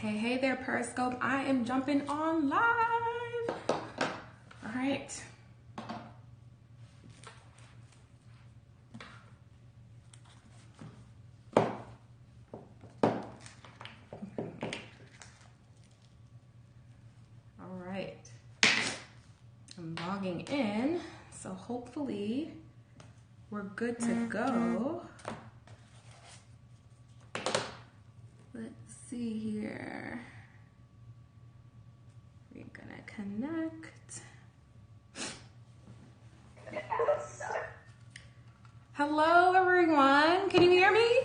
Hey there, Periscope. I am jumping on live. All right. All right. I'm logging in, so hopefully we're good to go. Let's see here. We're gonna connect. Hello, everyone. Can you hear me?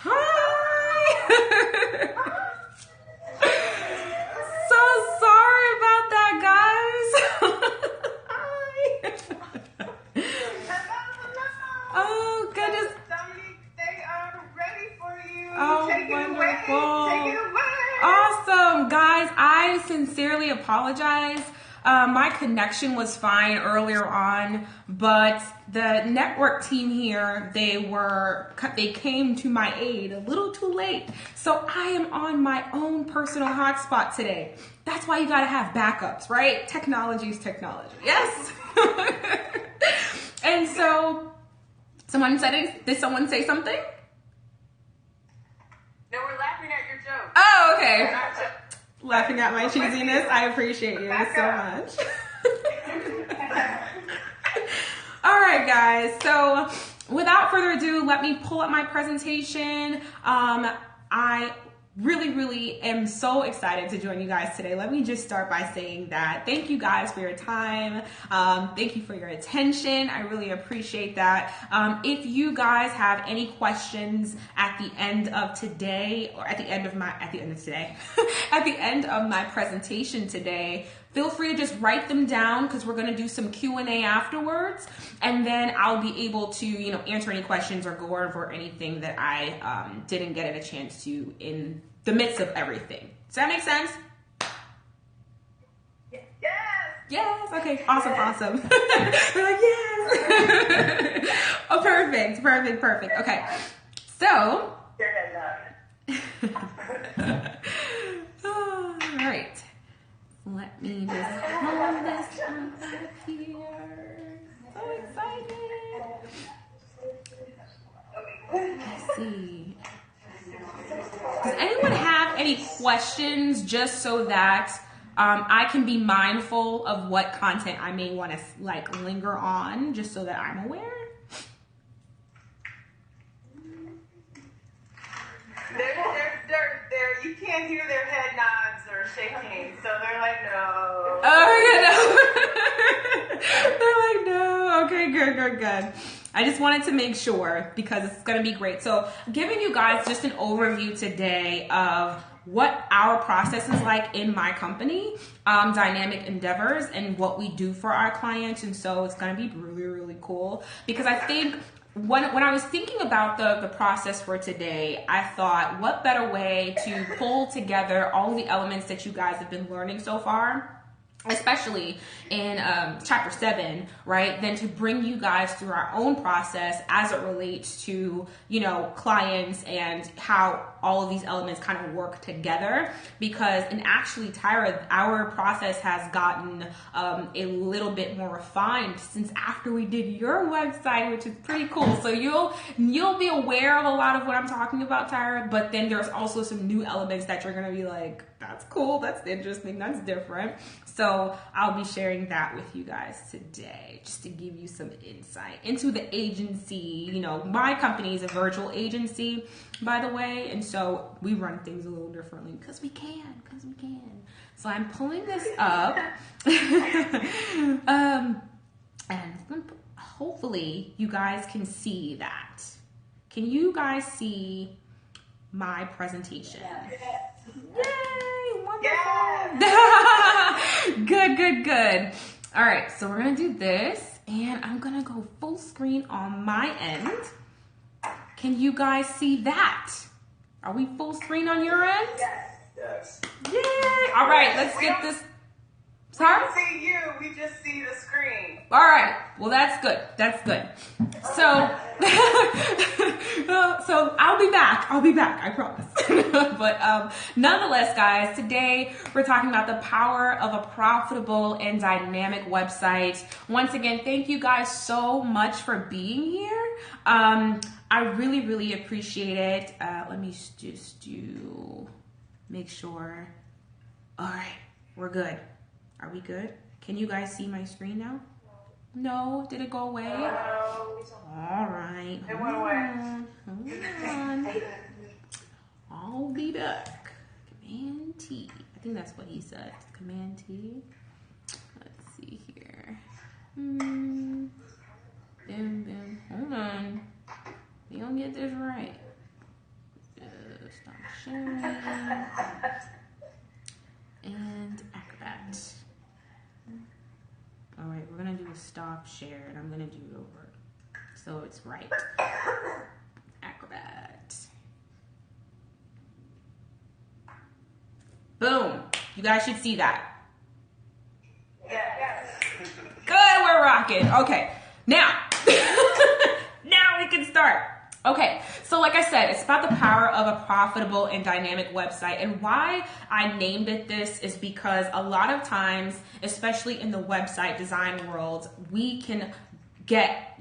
Hi. So sorry about that, guys. Hi. Oh, goodness. Dominique, they are ready for you. Oh, Take wonderful. it away. Take it away. Awesome. Guys, I sincerely apologize. My connection was fine earlier on, but the network team here, they came to my aid a little too late. So I am on my own personal hotspot today. That's why you gotta have backups, right? Technology is technology. Yes. And so did someone say something? No, we're laughing at your joke. Oh, okay. Laughing at my cheesiness. I appreciate you so much. All right, guys. So without further ado, let me pull up my presentation. I really am so excited to join you guys today. Let me just start by saying that thank you guys for your time. Thank you for your attention. I really appreciate that. If you guys have any questions at the end of today, or at the end of my presentation today, feel free to just write them down because we're going to do some Q&A afterwards, and then I'll be able to, answer any questions or go over anything that I didn't get a chance to in the midst of everything. Does that make sense? Yes. Yes. Okay. Awesome. We're like, yes. Oh, perfect. Okay. So. All right. Let me just hold this one back here. So excited. Let's see. Does anyone have any questions just so that I can be mindful of what content I may want to linger on, just so that I'm aware? You can't hear their head nods or shaking, so they're like, no. Oh, yeah, no. They're like, no. Okay, good. I just wanted to make sure because it's going to be great. So giving you guys just an overview today of what our process is like in my company, Dynamik Endeavors, and what we do for our clients. And so it's going to be really cool because I think when I was thinking about the process for today, I thought, what better way to pull together all of the elements that you guys have been learning so far, especially in chapter 7, right, than to bring you guys through our own process as it relates to, clients and how all of these elements kind of work together. Because, and actually, Tyrha, our process has gotten a little bit more refined since after we did your website, which is pretty cool. So you'll be aware of a lot of what I'm talking about, Tyrha, but then there's also some new elements that you're going to be like, that's cool, that's interesting, that's different. So I'll be sharing that with you guys today, just to give you some insight into the agency. My company is a virtual agency, by the way, and so we run things a little differently because we can. So I'm pulling this up, and hopefully you guys can see that. Can you guys see my presentation? Yay! Wonderful! Good. All right, so we're gonna do this, and I'm gonna go full screen on my end. Can you guys see that? Are we full screen on your end? Yes. Yay! All right, let's get this. Sorry? We don't see you, we just see the screen. All right, well, that's good. So, So I'll be back, I promise. But nonetheless, guys, today we're talking about the power of a profitable and dynamic website. Once again, thank you guys so much for being here. I really, really appreciate it. Let me just make sure. All right, we're good. Are we good? Can you guys see my screen now? No, did it go away? All right. It went away. Hold on. I'll be back. Command T. I think that's what he said. Command T. Let's see here. Boom, boom. Hold on. We don't get this right. Stop sharing. And Acrobat. All right, we're gonna do a stop share, and I'm gonna do it over so it's right. Acrobat. Boom. You guys should see that. Yes. Good, we're rocking. Okay, now, now we can start. Okay, so like I said, it's about the power of a profitable and dynamic website. And why I named it this is because a lot of times, especially in the website design world,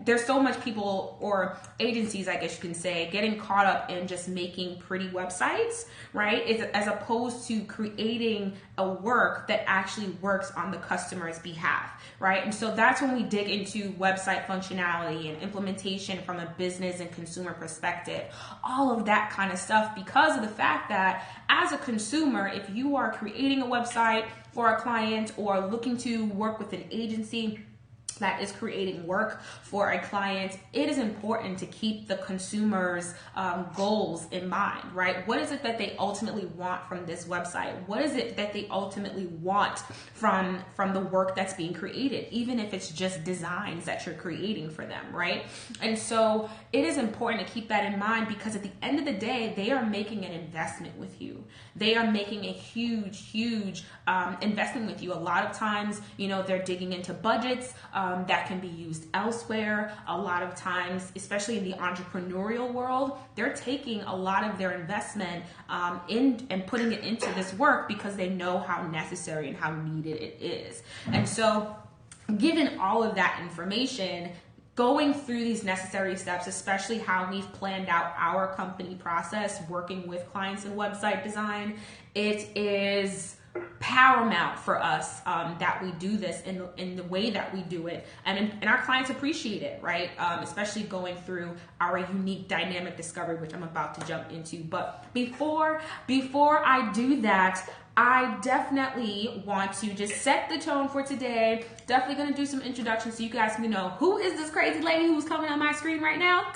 there's so much people, or agencies, I guess you can say, getting caught up in just making pretty websites, right? As opposed to creating a work that actually works on the customer's behalf, right? And so that's when we dig into website functionality and implementation from a business and consumer perspective, all of that kind of stuff, because of the fact that as a consumer, if you are creating a website for a client or looking to work with an agency that is creating work for a client, it is important to keep the consumer's goals in mind, right? What is it that they ultimately want from this website? What is it that they ultimately want from the work that's being created, even if it's just designs that you're creating for them, right? And so it is important to keep that in mind, because at the end of the day, they are making an investment with you. They are making a huge investment with you. A lot of times, they're digging into budgets that can be used elsewhere. A lot of times, especially in the entrepreneurial world, they're taking a lot of their investment in and putting it into this work because they know how necessary and how needed it is. And so, given all of that information, going through these necessary steps, especially how we've planned out our company process working with clients in website design, it is paramount for us that we do this in the way that we do it, and our clients appreciate it, right? Especially going through our unique dynamic discovery, which I'm about to jump into. But before I do that, I definitely want to just set the tone for today. Definitely going to do some introductions so you guys can know who is this crazy lady who's coming on my screen right now.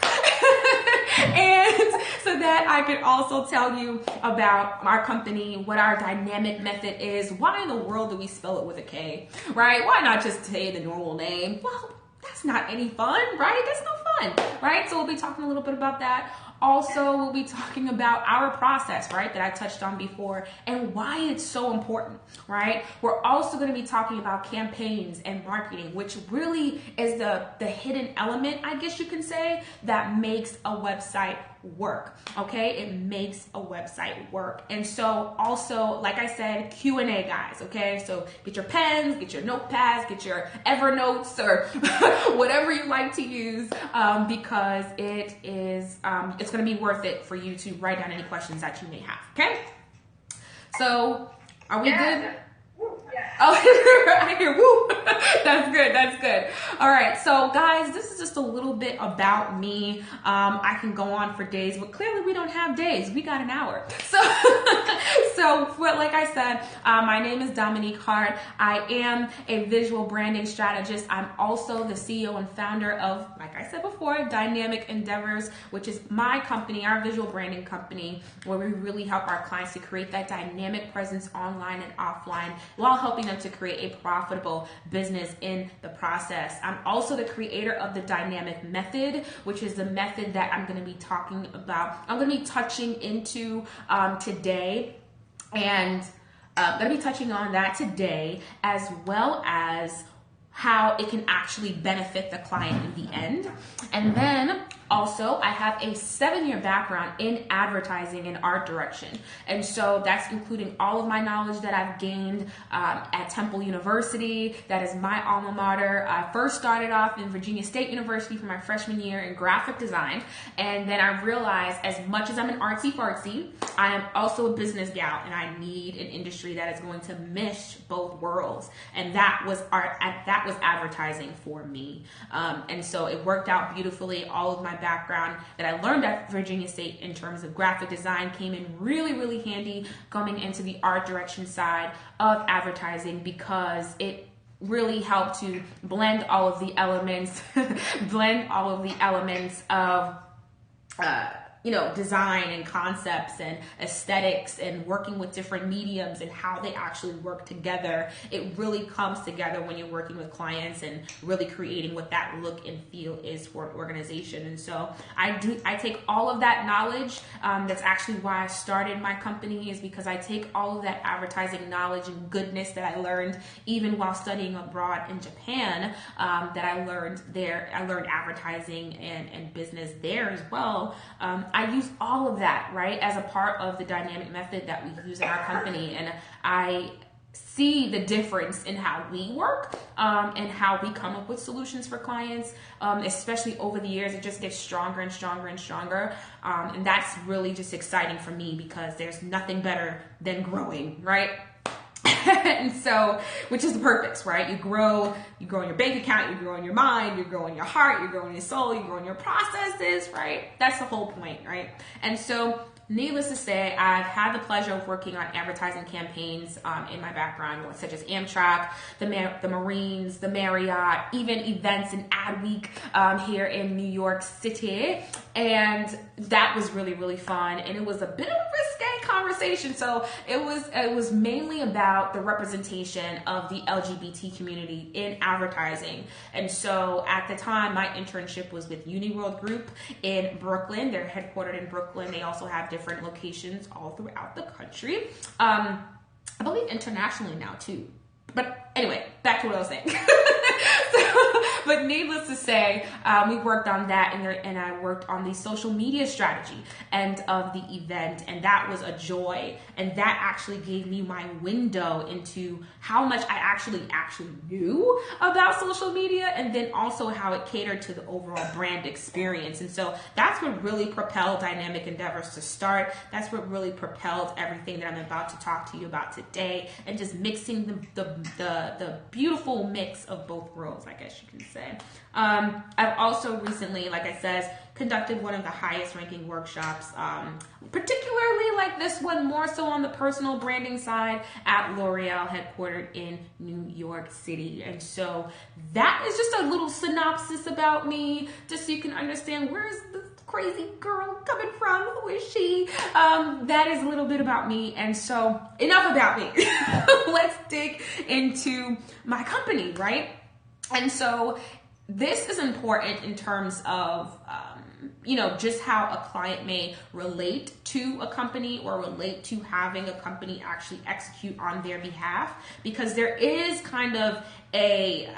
And so that I could also tell you about our company, what our dynamic method is. Why in the world do we spell it with a K, right? Why not just say the normal name? Well, that's not any fun, right? That's no fun, right? So we'll be talking a little bit about that. Also, we'll be talking about our process, right, that I touched on before, and why it's so important, right? We're also going to be talking about campaigns and marketing, which really is the hidden element, I guess you can say, that makes a website work, okay? It makes a website work. And so also, like I said, Q&A, guys, okay? So get your pens, get your notepads, get your Evernotes, or whatever you like to use, because it's going to be worth it for you to write down any questions that you may have, okay? So, are we good? Oh, I hear woo. That's good. All right, so guys, this is just a little bit about me. I can go on for days, but clearly we don't have days. We got an hour. So like I said, my name is Dominique Hart. I am a visual branding strategist. I'm also the CEO and founder of, like I said before, Dynamik Endeavors, which is my company, our visual branding company, where we really help our clients to create that dynamic presence online and offline while helping them to create a profitable business in the process. I'm also the creator of the Dynamik method, which is the method that I'm going to be talking about. I'm going to be touching into today, and I'm going to be touching on that today, as well as how it can actually benefit the client in the end. And then Also, I have a 7-year background in advertising and art direction. And so that's including all of my knowledge that I've gained at Temple University. That is my alma mater. I first started off in Virginia State University for my freshman year in graphic design. And then I realized, as much as I'm an artsy-fartsy, I am also a business gal, and I need an industry that is going to mesh both worlds. And that was advertising for me. And so it worked out beautifully. All of my background that I learned at Virginia State in terms of graphic design came in really, really handy coming into the art direction side of advertising, because it really helped to blend all of the elements, of design and concepts and aesthetics and working with different mediums and how they actually work together. It really comes together when you're working with clients and really creating what that look and feel is for an organization. And so I take all of that knowledge. That's actually why I started my company, is because I take all of that advertising knowledge and goodness that I learned even while studying abroad in Japan, that I learned there. I learned advertising and business there as well. I use all of that, right, as a part of the dynamic method that we use in our company. And I see the difference in how we work and how we come up with solutions for clients, especially over the years. It just gets stronger and stronger and stronger. And that's really just exciting for me, because there's nothing better than growing, right? And so, which is the purpose, right? You grow in your bank account, you grow in your mind, you grow in your heart, you grow in your soul, you grow in your processes, right? That's the whole point, right? And so, needless to say, I've had the pleasure of working on advertising campaigns in my background, such as Amtrak, the Marines, the Marriott, even events in Adweek here in New York City. And that was really, really fun. And it was a bit of a risque conversation. So it was mainly about the representation of the LGBT community in advertising. And so at the time, my internship was with Uniworld Group in Brooklyn. They're headquartered in Brooklyn. They also have different locations all throughout the country. I believe internationally now too. But anyway, back to what I was saying. But needless to say, we worked on that, and I worked on the social media strategy end of the event, and that was a joy. And that actually gave me my window into how much I actually knew about social media, and then also how it catered to the overall brand experience. And so that's what really propelled Dynamic Endeavors to start. That's what really propelled everything that I'm about to talk to you about today, and just mixing the beautiful mix of both worlds, I guess you can say. I've also recently, like I said, conducted one of the highest ranking workshops, particularly like this one, more so on the personal branding side at L'Oreal, headquartered in New York City. And so that is just a little synopsis about me, just so you can understand, where is this crazy girl coming from? Who is she? That is a little bit about me. And so enough about me. Let's dig into my company, right? And so this is important in terms of, just how a client may relate to a company, or relate to having a company actually execute on their behalf, because there is kind of a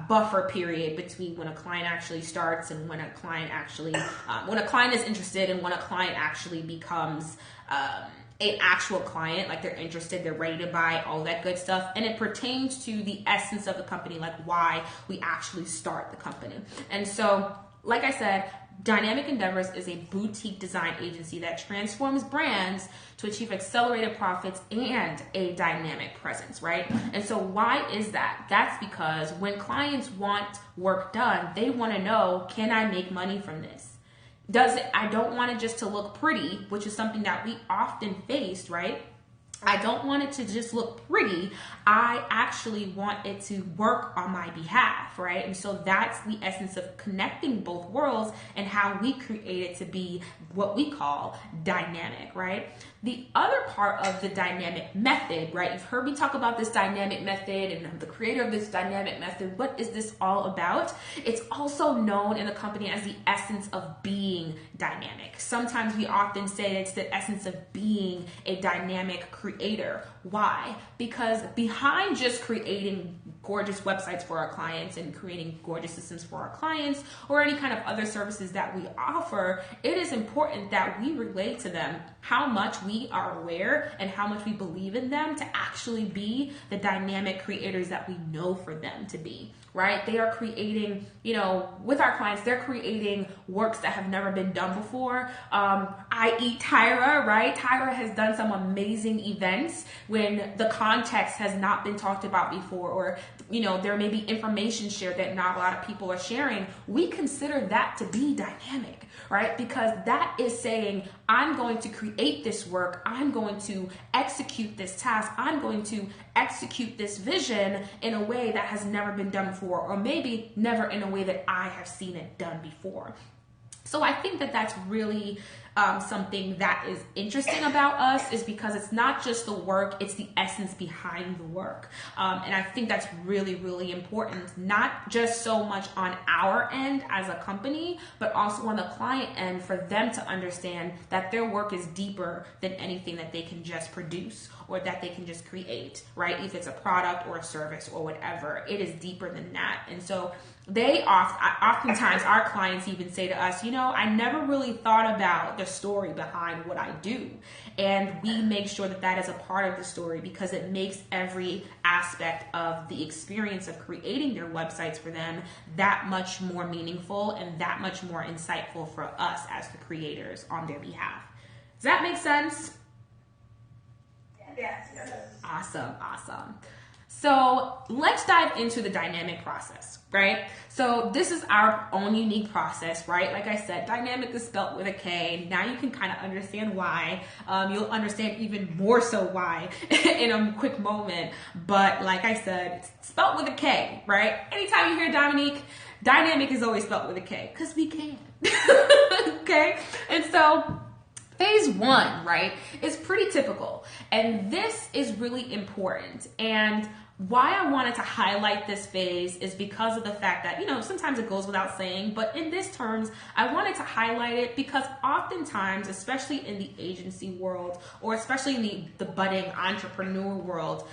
buffer period between when a client actually starts and when a client actually, when a client is interested and when a client actually becomes an actual client, like they're interested, they're ready to buy, all that good stuff. And it pertains to the essence of the company, like why we actually start the company. And so, like I said, Dynamic Endeavors is a boutique design agency that transforms brands to achieve accelerated profits and a dynamic presence, right? And so why is that? That's because when clients want work done, they want to know, can I make money from this? I don't want it just to look pretty, which is something that we often face, right? I don't want it to just look pretty. I actually want it to work on my behalf, right? And so that's the essence of connecting both worlds, and how we create it to be what we call dynamic, right? The other part of the dynamic method, right? You've heard me talk about this dynamic method, and I'm the creator of this dynamic method. What is this all about? It's also known in the company as the essence of being dynamic. Sometimes we often say it's the essence of being a dynamic creator. Why? Because behind just creating gorgeous websites for our clients and creating gorgeous systems for our clients, or any kind of other services that we offer, it is important that we relate to them how much we are aware and how much we believe in them to actually be the dynamic creators that we know for them to be, right? They are creating, with our clients, they're creating works that have never been done before. I.e. Tyrha, right? Tyrha has done some amazing events when the context has not been talked about before, or there may be information shared that not a lot of people are sharing. We consider that to be dynamic, right? Because that is saying, I'm going to create this work, I'm going to execute this task, I'm going to execute this vision in a way that has never been done before, or maybe never in a way that I have seen it done before. So I think that that's really something that is interesting about us, is because it's not just the work, it's the essence behind the work. And I think that's really, really important, not just so much on our end as a company, but also on the client end, for them to understand that their work is deeper than anything that they can just produce or that they can just create, right? If it's a product or a service or whatever, it is deeper than that. And so oftentimes our clients even say to us, I never really thought about the story behind what I do. And we make sure that that is a part of the story, because it makes every aspect of the experience of creating their websites for them that much more meaningful and that much more insightful for us as the creators on their behalf. Does that make sense? Yes. Awesome. So let's dive into the dynamic process, right? So this is our own unique process, right? Like I said, dynamic is spelled with a K. Now you can kind of understand why. You'll understand even more so why in a quick moment. But like I said, it's spelled with a K, right? Anytime you hear Dominique, dynamic is always spelled with a K, because we can. Okay? And so phase one, right, is pretty typical. And this is really important. And why I wanted to highlight this phase is because of the fact that, sometimes it goes without saying, but in this terms, I wanted to highlight it because oftentimes, especially in the agency world, or especially in the budding entrepreneur world,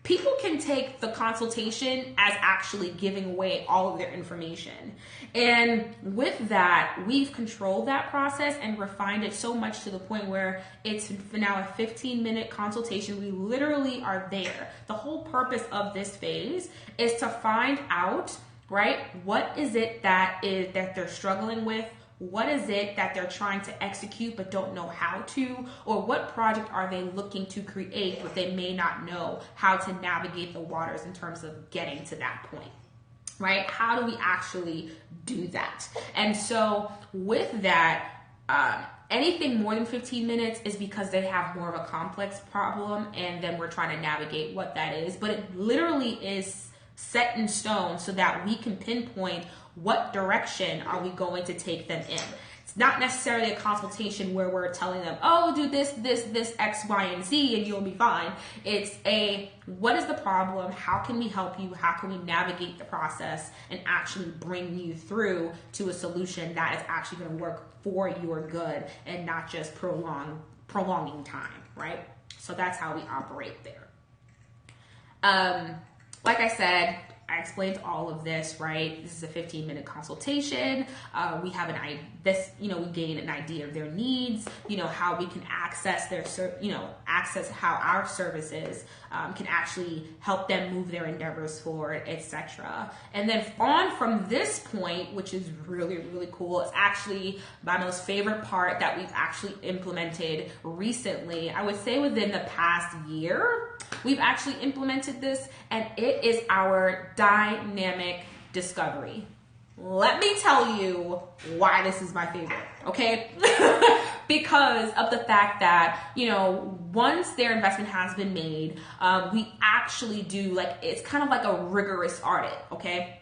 people can take the consultation as actually giving away all of their information. And with that, we've controlled that process and refined it so much to the point where it's now a 15-minute consultation. We literally are there. The whole purpose of this phase is to find out, right, what is it that they're struggling with? What is it that they're trying to execute but don't know how to? Or what project are they looking to create but they may not know how to navigate the waters in terms of getting to that point, right? How do we actually do that? And so with that, anything more than 15 minutes is because they have more of a complex problem, and then we're trying to navigate what that is. But it literally is set in stone so that we can pinpoint what direction are we going to take them in. It's not necessarily a consultation where we're telling them, oh, do this, X, Y, and Z, and you'll be fine. It's what is the problem? How can we help you? How can we navigate the process and actually bring you through to a solution that is actually going to work for your good and not just prolonging time, right? So that's how we operate there. Like I said, I explained all of this, right? This is a 15-minute consultation. We have we gain an idea of their needs, how we can access access how our services can actually help them move their endeavors forward, etc. And then on from this point, which is really, really cool, it's actually my most favorite part that we've actually implemented recently. I would say within the past year, we've actually implemented this, and it is our dynamic discovery. Let me tell you why this is my favorite, okay? Because of the fact that, once their investment has been made, we actually do, it's kind of like a rigorous audit, okay?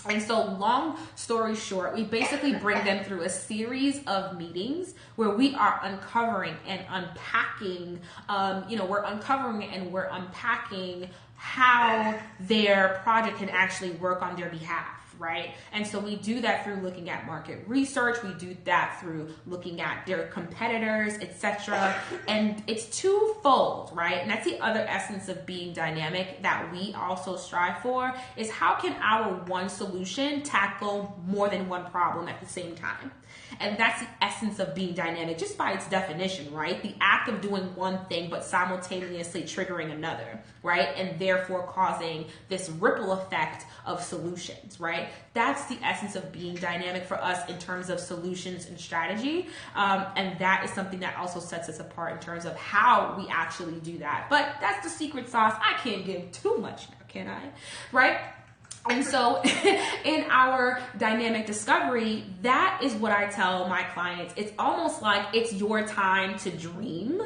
And so long story short, we basically bring them through a series of meetings where we are uncovering and unpacking, we're unpacking how their project can actually work on their behalf. right? And so we do that through looking at market research. We do that through looking at their competitors, etc. And it's twofold, right? And that's the other essence of being dynamic that we also strive for, is how can our one solution tackle more than one problem at the same time? And that's the essence of being dynamic, just by its definition, right? The act of doing one thing, but simultaneously triggering another, right? And therefore causing this ripple effect of solutions, right? That's the essence of being dynamic for us in terms of solutions and strategy. And that is something that also sets us apart in terms of how we actually do that. But that's the secret sauce. I can't give too much now, can I? Right? And so in our dynamic discovery, that is what I tell my clients. It's almost like it's your time to dream,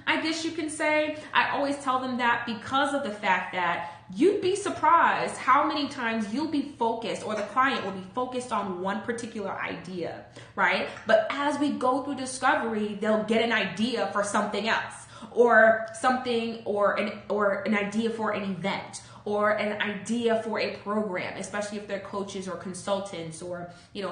I guess you can say. I always tell them that because of the fact that you'd be surprised how many times you'll be focused, or the client will be focused on one particular idea, right? But as we go through discovery, they'll get an idea for something else, or something, or an idea for an event, or an idea for a program, especially if they're coaches or consultants or,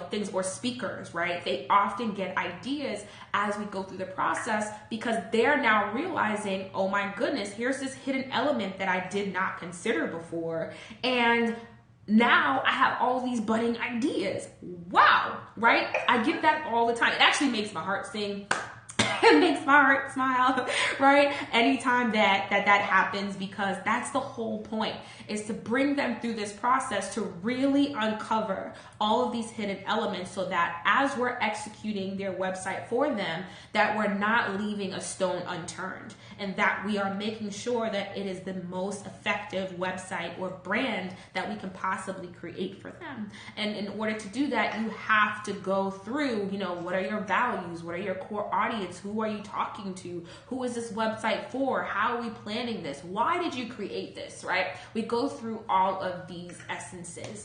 things, or speakers, right? They often get ideas as we go through the process, because they're now realizing, oh my goodness, here's this hidden element that I did not consider before. And now I have all these budding ideas. Wow, right? I get that all the time. It actually makes my heart sing. It makes my heart smile, right? Anytime that happens, because that's the whole point, is to bring them through this process to really uncover all of these hidden elements, so that as we're executing their website for them, that we're not leaving a stone unturned, and that we are making sure that it is the most effective website or brand that we can possibly create for them. And in order to do that, you have to go through, what are your values? What are your core audience? Who are you talking to? Who is this website for? How are we planning this? Why did you create this, right? We go through all of these essences.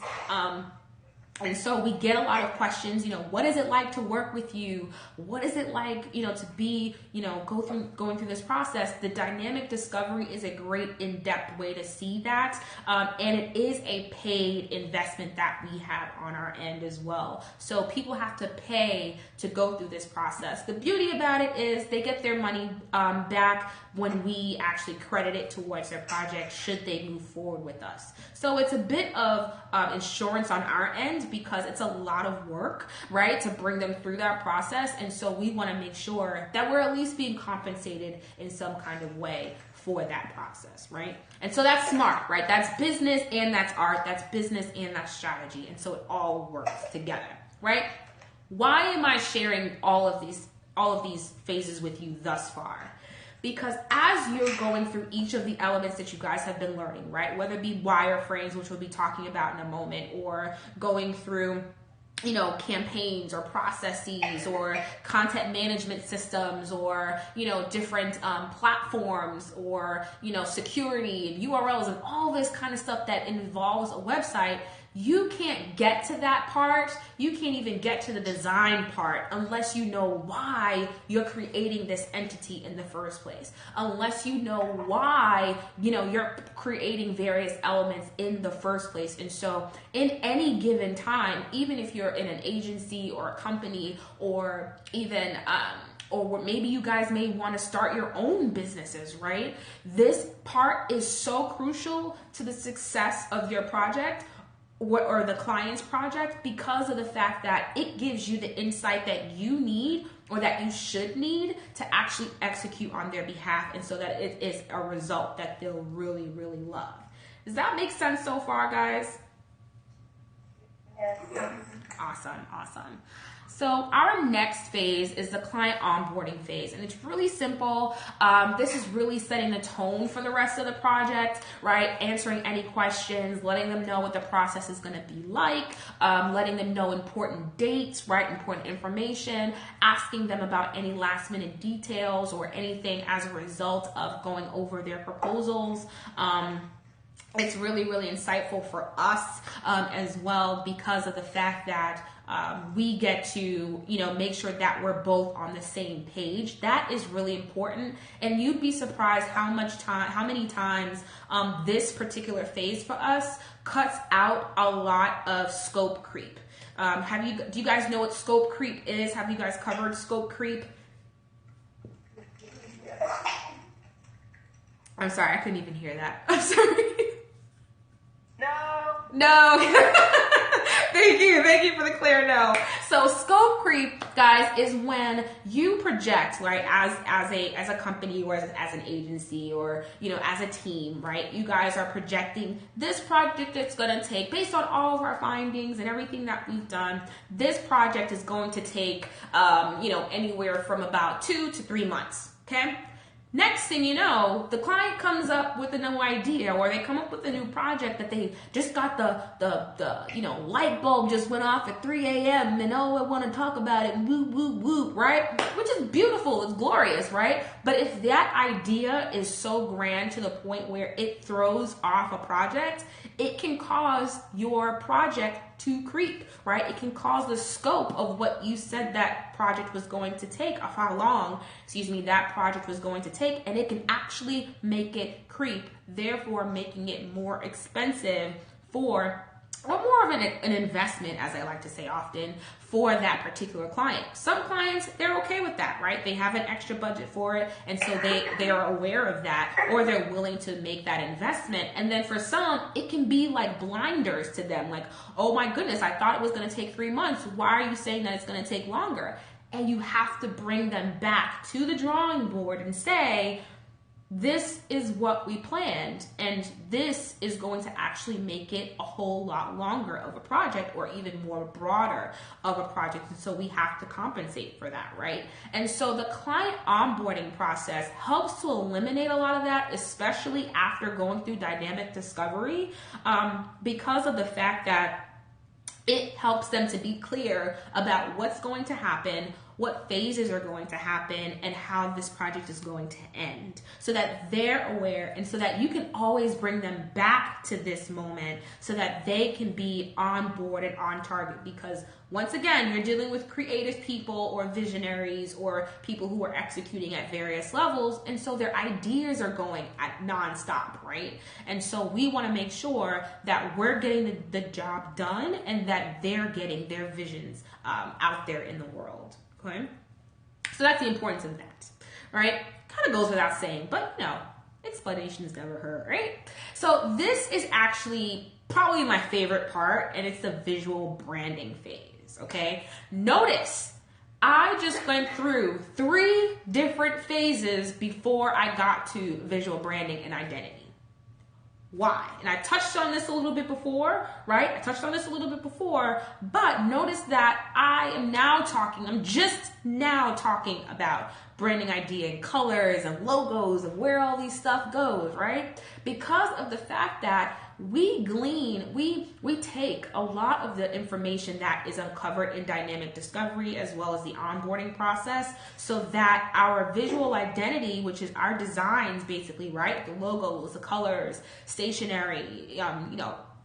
And so we get a lot of questions, what is it like to work with you? What is it like, to be, going through this process? The dynamic discovery is a great in-depth way to see that. And it is a paid investment that we have on our end as well. So people have to pay to go through this process. The beauty about it is they get their money back when we actually credit it towards their project, should they move forward with us. So it's a bit of insurance on our end, because it's a lot of work, right, to bring them through that process. And so we want to make sure that we're at least being compensated in some kind of way for that process, right? And so that's smart, right? That's business and that's art. That's business and that's strategy. And so it all works together, right? Why am I sharing all of these phases with you thus far? Because as you're going through each of the elements that you guys have been learning, right, whether it be wireframes, which we'll be talking about in a moment, or going through, campaigns or processes or content management systems, or, different platforms, or, security and URLs and all this kind of stuff that involves a website, you can't get to that part. You can't even get to the design part unless you know why you're creating this entity in the first place. Unless you know why, you're creating various elements in the first place. And so in any given time, even if you're in an agency or a company, or even, or maybe you guys may want to start your own businesses, right? This part is so crucial to the success of your project, or the client's project, because of the fact that it gives you the insight that you need, or that you should need, to actually execute on their behalf, and so that it is a result that they'll really, really love. Does that make sense so far, guys? Yes. Awesome. So our next phase is the client onboarding phase, and it's really simple. This is really setting the tone for the rest of the project, right? Answering any questions, letting them know what the process is going to be like, letting them know important dates, right? Important information, asking them about any last minute details or anything as a result of going over their proposals. It's really, really insightful for us as well, because of the fact that we get to, make sure that we're both on the same page. That is really important. And you'd be surprised how many times this particular phase for us cuts out a lot of scope creep. Do you guys know what scope creep is? Have you guys covered scope creep? I'm sorry, I couldn't even hear that. I'm sorry. No. Thank you for the clear no. So scope creep, guys, is when you project, right, as a company or as an agency or, as a team, right? You guys are projecting this project that's going to take, based on all of our findings and everything that we've done, this project is going to take, anywhere from about 2 to 3 months, okay? Next thing you know, the client comes up with a new idea, or they come up with a new project that they just got the light bulb just went off at 3 a.m. and I want to talk about it, whoop, whoop, whoop, right? Which is beautiful, it's glorious, right? But if that idea is so grand to the point where it throws off a project, it can cause your project to creep, right? It can cause the scope of what you said that project was going to take, of how long, that project was going to take, and it can actually make it creep, therefore making it more expensive or more of an investment, as I like to say often, for that particular client. Some clients, they're okay with that, right? They have an extra budget for it, and so they are aware of that, or they're willing to make that investment. And then for some, it can be like blinders to them, like, oh my goodness, I thought it was going to take 3 months. Why are you saying that it's going to take longer? And you have to bring them back to the drawing board and say, this is what we planned, and this is going to actually make it a whole lot longer of a project, or even more broader of a project. And so we have to compensate for that, right? And so the client onboarding process helps to eliminate a lot of that, especially after going through dynamic discovery, because of the fact that it helps them to be clear about what's going to happen, what phases are going to happen, and how this project is going to end, so that they're aware, and so that you can always bring them back to this moment so that they can be on board and on target. Because once again, you're dealing with creative people or visionaries or people who are executing at various levels, and so their ideas are going at nonstop, right? And so we want to make sure that we're getting the job done, and that they're getting their visions out there in the world. Okay? So that's the importance of that, right? Kind of goes without saying, but explanations never hurt, right? So this is actually probably my favorite part, and it's the visual branding phase, okay? Notice, I just went through 3 different phases before I got to visual branding and identity. Why? And I touched on this a little bit before, right? But notice that I'm just now talking about branding idea and colors and logos and where all these stuff goes, right? Because of the fact that we take a lot of the information that is uncovered in dynamic discovery as well as the onboarding process, so that our visual identity, which is our designs basically, right? The logos, the colors, stationery,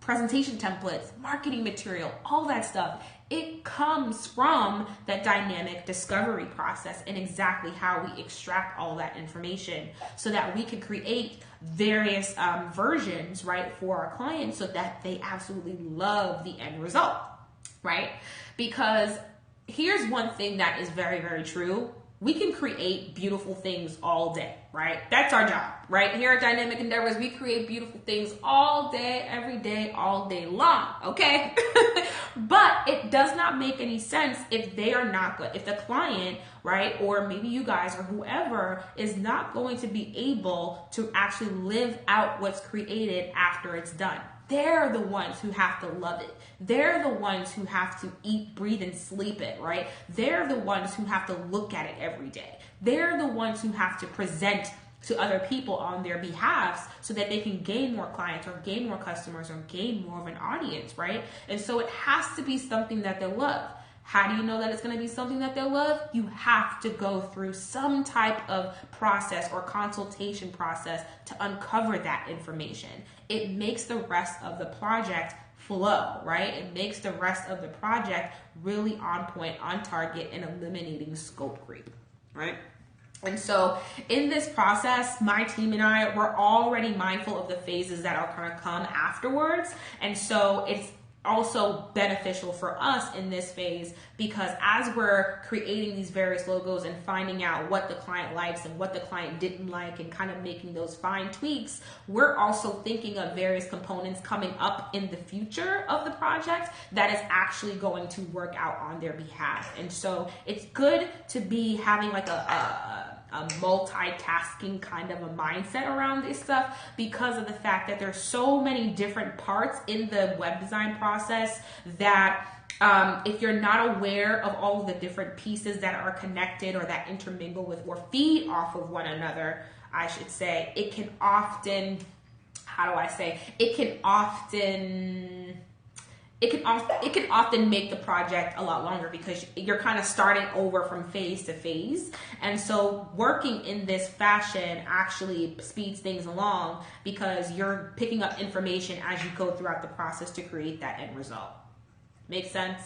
presentation templates, marketing material, all that stuff, it comes from that dynamic discovery process, and exactly how we extract all that information so that we can create various versions, right, for our clients, so that they absolutely love the end result, right? Because here's one thing that is very, very true. We can create beautiful things all day, right? That's our job, right? Here at Dynamic Endeavors, we create beautiful things all day, every day, all day long, okay? But it does not make any sense if they are not good. If the client, right, or maybe you guys or whoever is not going to be able to actually live out what's created after it's done. They're the ones who have to love it. They're the ones who have to eat, breathe, and sleep it, right? They're the ones who have to look at it every day. They're the ones who have to present to other people on their behalfs so that they can gain more clients or gain more customers or gain more of an audience, right? And so it has to be something that they love. How do you know that it's going to be something that they'll love? You have to go through some type of process or consultation process to uncover that information. It makes the rest of the project flow, right? It makes the rest of the project really on point, on target, and eliminating scope creep, right? And so in this process, my team and I, we're already mindful of the phases that are going to come afterwards. And so it's also beneficial for us in this phase, because as we're creating these various logos and finding out what the client likes and what the client didn't like and kind of making those fine tweaks, we're also thinking of various components coming up in the future of the project that is actually going to work out on their behalf. And so it's good to be having like a multitasking kind of a mindset around this stuff, because of the fact that there's so many different parts in the web design process that if you're not aware of all of the different pieces that are connected or that intermingle with or feed off of one another, I should say, it can often, it can often make the project a lot longer, because you're kind of starting over from phase to phase. And so working in this fashion actually speeds things along, because you're picking up information as you go throughout the process to create that end result. Make sense?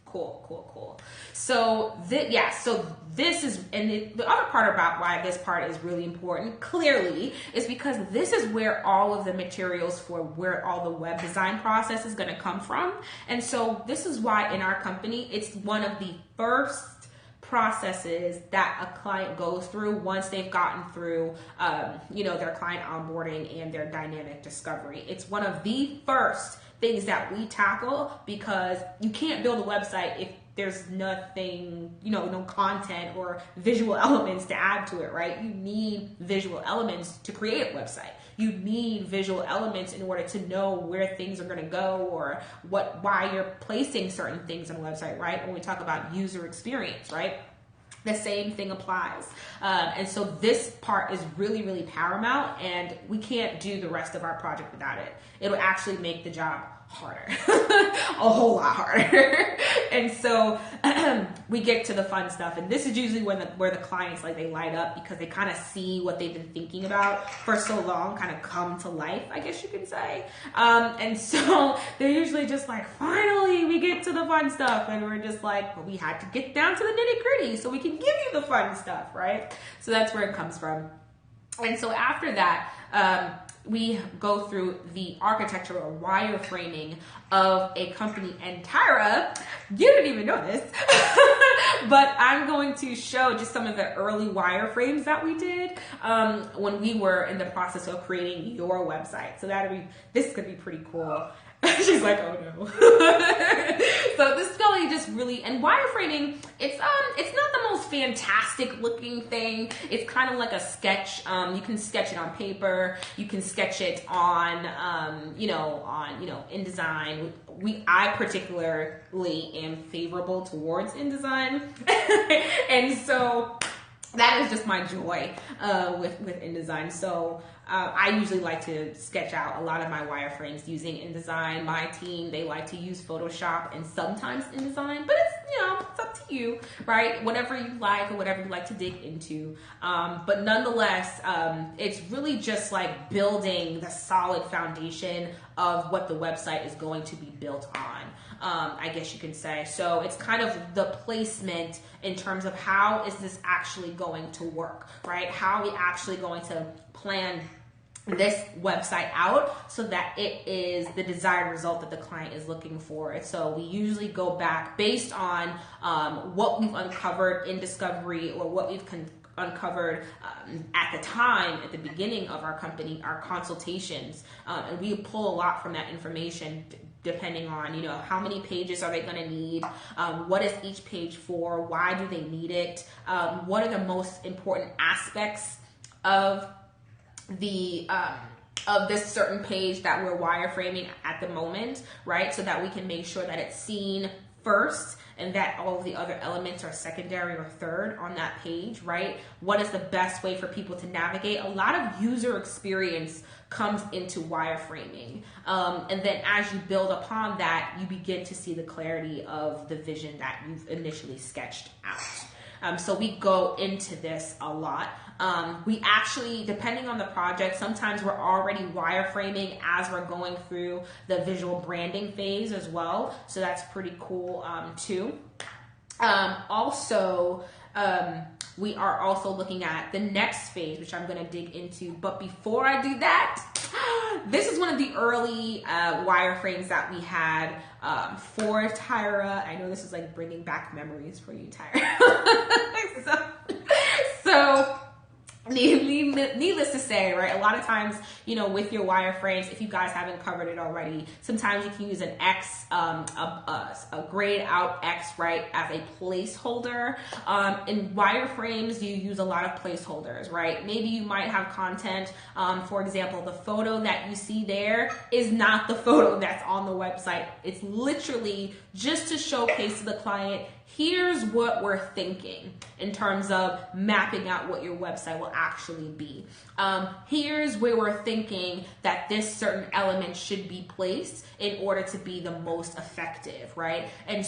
Cool. So this is, and the other part about why this part is really important, clearly, is because this is where all of the materials for where all the web design process is going to come from. And so this is why in our company, it's one of the first processes that a client goes through once they've gotten through, their client onboarding and their dynamic discovery. It's one of the first things that we tackle, because you can't build a website if there's nothing, no content or visual elements to add to it, right? You need visual elements to create a website. You need visual elements in order to know where things are going to go, or why you're placing certain things on a website, right? When we talk about user experience, right? The same thing applies. And so this part is really, really paramount, and we can't do the rest of our project without it. It'll actually make the job harder, a whole lot harder. And so we get to the fun stuff, and this is usually where the clients, like, they light up, because they kind of see what they've been thinking about for so long kind of come to life, I guess you could say. And so they're usually just like, finally we get to the fun stuff, and we're just like, well, we had to get down to the nitty gritty so we can give you the fun stuff, right? So that's where it comes from. And so after that, we go through the architecture or wireframing of a company. And Tyrha, you didn't even know this, but I'm going to show just some of the early wireframes that we did when we were in the process of creating your website. So this could be pretty cool. She's like, oh no. So this is really just really, and wireframing, it's not the most fantastic looking thing. It's kind of like a sketch. You can sketch it on paper. You can sketch it on, InDesign. I particularly am favorable towards InDesign. And so that is just my joy with InDesign. So I usually like to sketch out a lot of my wireframes using InDesign. My team, they like to use Photoshop and sometimes InDesign, but it's up to you, right? Whatever you like or whatever you like to dig into. But nonetheless, it's really just like building the solid foundation of what the website is going to be built on. I guess you can say. So it's kind of the placement in terms of how is this actually going to work, right? How are we actually going to plan this website out so that it is the desired result that the client is looking for. And so we usually go back based on what we've uncovered in discovery, or what we've uncovered at the time, at the beginning of our company, our consultations, and we pull a lot from that information, depending on, how many pages are they going to need, what is each page for, why do they need it, what are the most important aspects of the of this certain page that we're wireframing at the moment, right? So that we can make sure that it's seen first and that all of the other elements are secondary or third on that page, right? What is the best way for people to navigate? A lot of user experience comes into wireframing. And then as you build upon that, you begin to see the clarity of the vision that you've initially sketched out. So we go into this a lot. We actually, depending on the project, sometimes we're already wireframing as we're going through the visual branding phase as well. So that's pretty cool too. We are also looking at the next phase, which I'm going to dig into. But before I do that, this is one of the early wireframes that we had for Tyrha. I know this is like bringing back memories for you, Tyrha. so needless to say, right, a lot of times, you know, with your wireframes, if you guys haven't covered it already, sometimes you can use an X, a grayed out X, right, as a placeholder. In wireframes, you use a lot of placeholders, right? Maybe you might have content, for example, the photo that you see there is not the photo that's on the website. It's literally just to showcase to the client, here's what we're thinking in terms of mapping out what your website will actually be. Here's where we're thinking that this certain element should be placed in order to be the most effective, right? And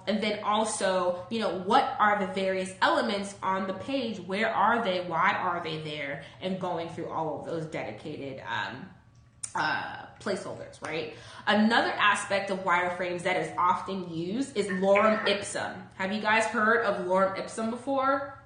then also, you know, what are the various elements on the page? Where are they? Why are they there? And going through all of those dedicated placeholders, right? Another aspect of wireframes that is often used is lorem ipsum. Have you guys heard of lorem ipsum before?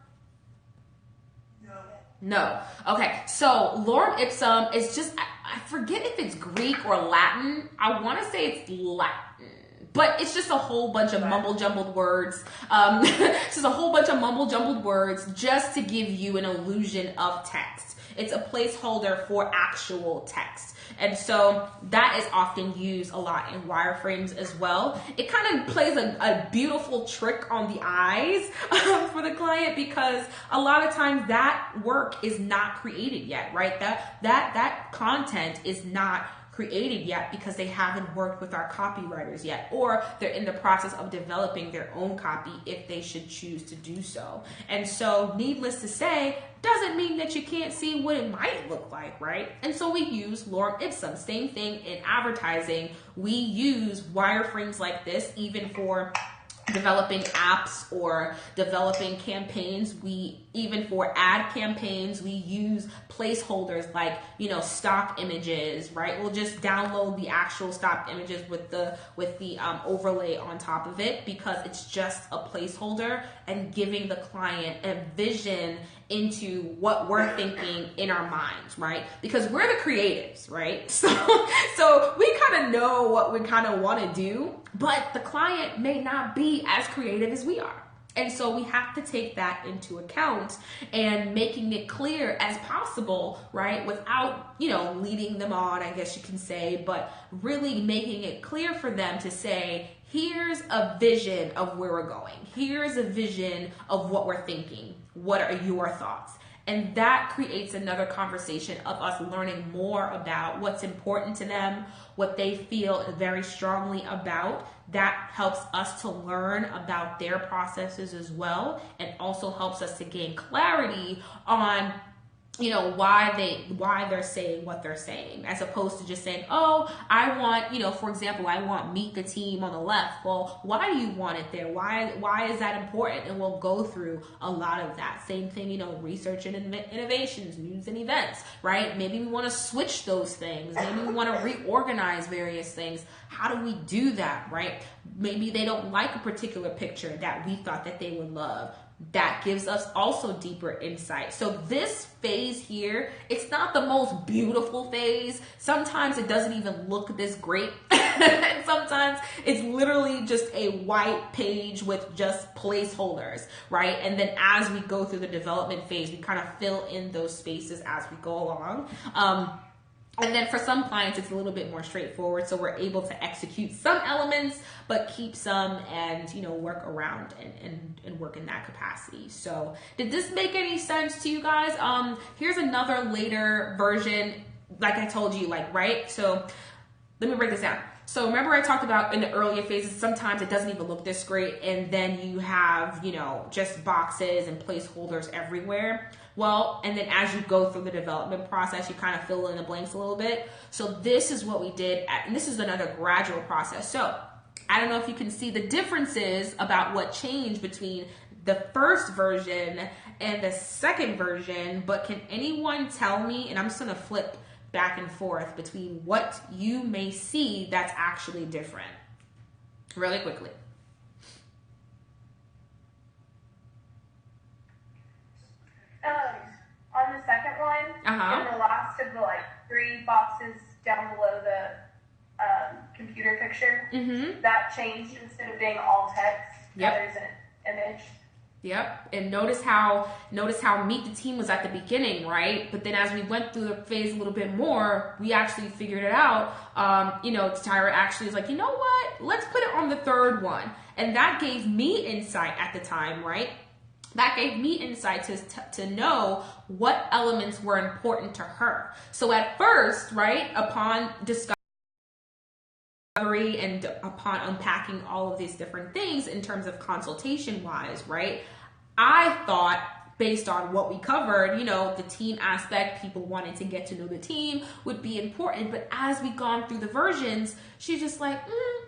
No. Okay, so lorem ipsum is just, I forget if it's Greek or Latin. I want to say it's Latin, but it's just a whole bunch of mumble-jumbled words. It's just a whole bunch of mumble-jumbled words just to give you an illusion of text. It's a placeholder for actual text. And so that is often used a lot in wireframes as well. It kind of plays a beautiful trick on the eyes for the client, because a lot of times that work is not created yet, right? That content is not created yet because they haven't worked with our copywriters yet, or they're in the process of developing their own copy if they should choose to do so. And so needless to say, doesn't mean that you can't see what it might look like, right? And so we use lorem ipsum. Same thing in advertising. We use wireframes like this even for developing apps or developing campaigns. Even for ad campaigns, we use placeholders like, you know, stock images, right? We'll just download the actual stock images with the overlay on top of it, because it's just a placeholder and giving the client a vision into what we're thinking in our minds, right? Because we're the creatives, right? So we kind of know what we kind of want to do, but the client may not be as creative as we are. And so we have to take that into account and making it clear as possible, right? Without, you know, leading them on, I guess you can say, but really making it clear for them to say, here's a vision of where we're going. Here's a vision of what we're thinking. What are your thoughts? And that creates another conversation of us learning more about what's important to them, what they feel very strongly about. That helps us to learn about their processes as well, and also helps us to gain clarity on, you know, why they're saying what they're saying, as opposed to just saying, oh, I want, you know, for example, I want meet the team on the left. Well, why do you want it there? Why is that important? And we'll go through a lot of that. Same thing, you know, research and innovations, news and events, right? Maybe we want to switch those things. Maybe we want to reorganize various things. How do we do that, right? Maybe they don't like a particular picture that we thought that they would love. That gives us also deeper insight. So this phase here, it's not the most beautiful phase. Sometimes it doesn't even look this great. And sometimes it's literally just a white page with just placeholders, right? And then as we go through the development phase, we kind of fill in those spaces as we go along. And then for some clients, it's a little bit more straightforward. So we're able to execute some elements, but keep some and, you know, work around and work in that capacity. So did this make any sense to you guys? Here's another later version, like I told you, like, right? So let me break this down. So remember I talked about in the earlier phases, sometimes it doesn't even look this great. And then you have, you know, just boxes and placeholders everywhere. Well, and then as you go through the development process, you kind of fill in the blanks a little bit. So this is what we did, and this is another gradual process. So I don't know if you can see the differences about what changed between the first version and the second version, but can anyone tell me, and I'm just going to flip back and forth between what you may see that's actually different really quickly. On the second one, in the last of the like 3 boxes down below the computer picture, that changed. Instead of being all text, there's an image. Yep. And notice how meet the team was at the beginning, right? But then as we went through the phase a little bit more, we actually figured it out. Tyrha actually is like, you know what? Let's put it on the third one. And that gave me insight at the time, right? That gave me insight to know what elements were important to her. So at first, right, upon discovery and upon unpacking all of these different things in terms of consultation wise, right, I thought, based on what we covered, the team aspect, people wanting to get to know the team would be important. But as we gone through the versions, she's just like,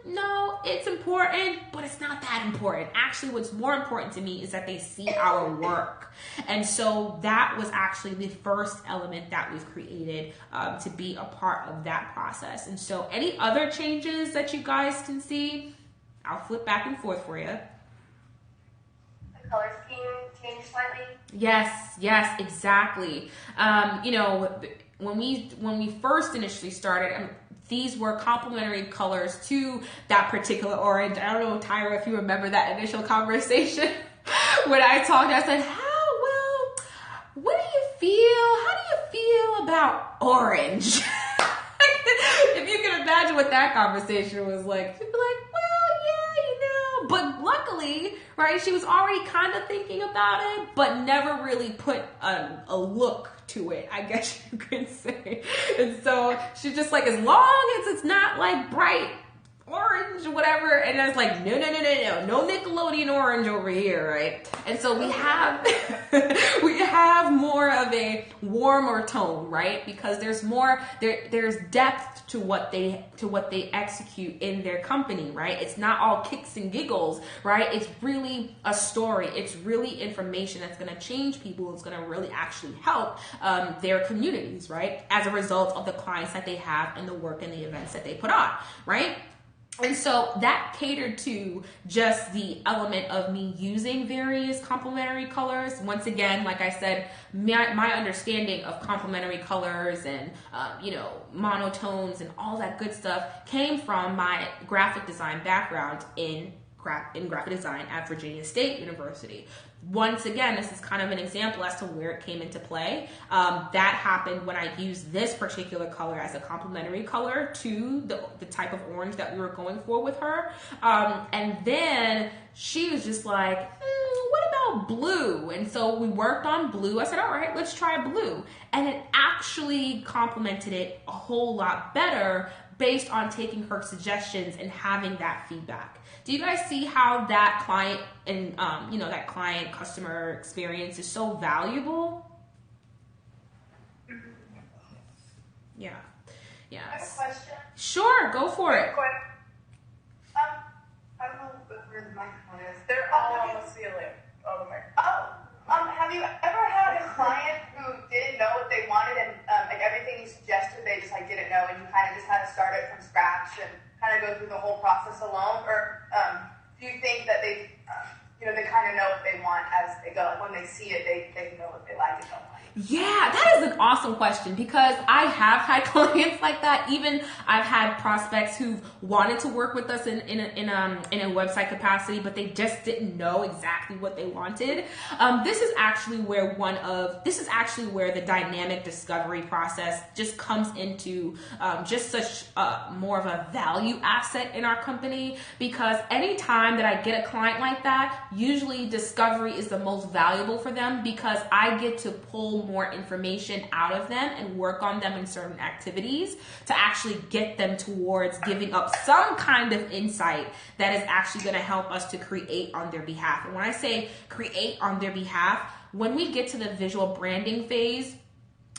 no, it's important, but it's not that important. Actually, what's more important to me is that they see our work. And so that was actually the first element that we've created to be a part of that process. And so any other changes that you guys can see, I'll flip back and forth for you. The color scheme changed slightly. Yes, exactly. When we first initially started, these were complementary colors to that particular orange. I don't know, Tyrha, if you remember that initial conversation when I talked, I said, what do you feel? How do you feel about orange? If you can imagine what that conversation was like, she'd be like, but luckily, right, she was already kind of thinking about it, but never really put a look to it, I guess you could say. And so she's just like, as long as it's not like bright orange or whatever, and I was like, no Nickelodeon orange over here, right? And so we have more of a warmer tone, right? Because there's more there's depth to what they execute in their company, right? It's not all kicks and giggles, right? It's really a story. It's really information that's going to change people. It's going to really actually help their communities, right? As a result of the clients that they have and the work and the events that they put on, right? And so that catered to just the element of me using various complementary colors. Once again, like I said, my understanding of complementary colors and, monotones and all that good stuff came from my graphic design background in graphic design at Virginia State University. Once again, this is kind of an example as to where it came into play. That happened when I used this particular color as a complementary color to the type of orange that we were going for with her. And then she was just like, what about blue? And so we worked on blue. I said, all right, let's try blue. And it actually complemented it a whole lot better based on taking her suggestions and having that feedback. Do you guys see how that client and that client customer experience is so valuable? Yeah. I have a question. Sure, go for it. Quick. I don't know where the microphone is. They're all on the ceiling. Oh, the microphone. Have you ever had a client who didn't know what they wanted and everything you suggested they just didn't know, and you kind of just had to start it from scratch and kind of go through the whole process alone? Or do you think that they kind of know what they want as they go? When they see it, they know what they like and don't like. Yeah, that is an awesome question, because I have had clients like that. Even I've had prospects who've wanted to work with us in a website capacity, but they just didn't know exactly what they wanted. This is actually where the dynamic discovery process just comes into just such more of a value asset in our company, because anytime that I get a client like that, usually discovery is the most valuable for them, because I get to pull more information out of them and work on them in certain activities to actually get them towards giving up some kind of insight that is actually going to help us to create on their behalf. And when I say create on their behalf, when we get to the visual branding phase,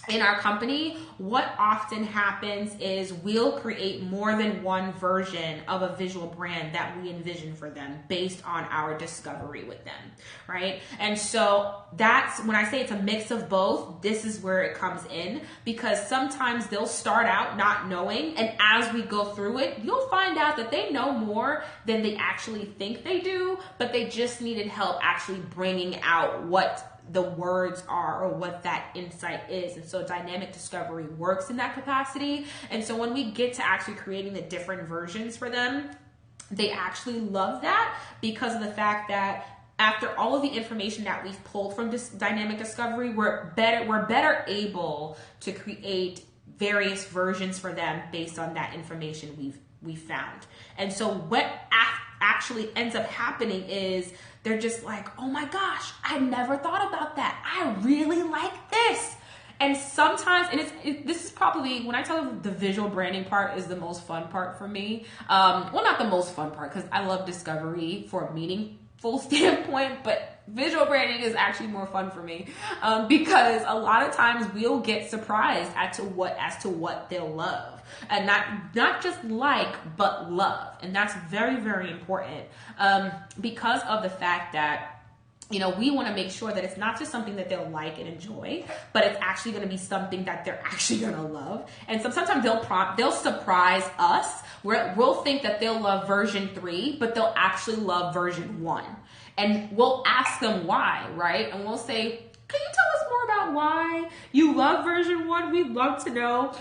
in our company, what often happens is we'll create more than one version of a visual brand that we envision for them based on our discovery with them, right? And so that's when I say it's a mix of both, this is where it comes in, because sometimes they'll start out not knowing, and as we go through it, you'll find out that they know more than they actually think they do, but they just needed help actually bringing out what the words are or what that insight is. And so dynamic discovery works in that capacity. And so when we get to actually creating the different versions for them, they actually love that, because of the fact that after all of the information that we've pulled from this dynamic discovery, we're better able to create various versions for them based on that information we've found. And so what actually ends up happening is they're just like, oh my gosh, I never thought about that. I really like this. And sometimes, and this is probably, when I tell you the visual branding part is the most fun part for me. Well, not the most fun part, because I love discovery for a meaningful standpoint, but visual branding is actually more fun for me, because a lot of times we'll get surprised as to what they'll love. And not just like, but love. And that's very, very important, because of the fact that, we want to make sure that it's not just something that they'll like and enjoy, but it's actually going to be something that they're actually going to love. And so sometimes they'll surprise us. We'll think that they'll love version 3, but they'll actually love version 1. And we'll ask them why, right? And we'll say, can you tell us more about why you love version 1? We'd love to know,